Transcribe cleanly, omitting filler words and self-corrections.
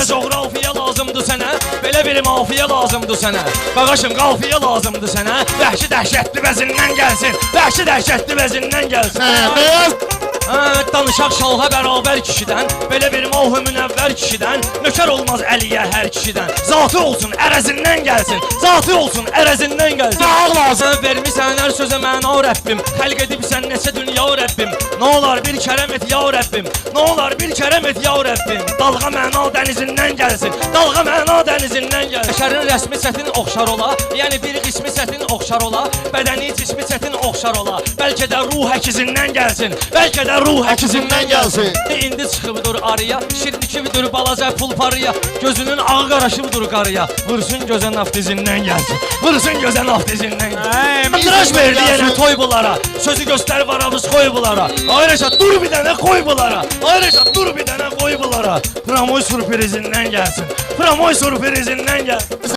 coğrafiya lazımdır sənə, belə bir mafiya lazımdır sənə. Qaqaşım qafiya lazımdır sənə, vəhşi dəhşətli vəzindən gəlsin, vəhşi dəhşətli vəzindən gəlsin. Beyaz. Danışaq şalha bərabər kişidən, belə bir mavhı münəvvər kişidən, nökər olmaz əliyə hər kişidən. Zatı olsun ərəzindən gəlsin, zatı olsun ərəzindən gəlsin. Sağ olasın. Sən vermisən hər sözə məna Rəbbim, xəlq edibsən neçə dünya Rəbbim. Nə olar bir kərəm et ya Rəbbim, nə olar bir kərəm et ya Rəbbim. Dalğa məna dənizindən gəlsin, dalğa məna dənizindən gəlsin. Bəşərin rəsmi çətin oxşar ola, yəni bir qismi çətin oxşar ola, bədəni cismi çətin oxşar ola. Bəlkə də ruh əkizindən gəlsin, bəlkə də ruh əkizindən gəlsin. İndi çıxıbdır arıya, şirnikividir balaca pul parıya, gözünün ağı qaraşıbdır qarıya. Vursun gözə naftizindən gəlsin, vursun gözə naftizindən gəlsin. Tıraş verdi yenə toy bunlara, sözü göstər varavız koy bunlara. Ayrıca dur bir dənə koy bunlara, ayrıca dur bir dənə koy bunlara. Pramoy sürprizindən gəlsin, pramoy sürprizindən gəlsin.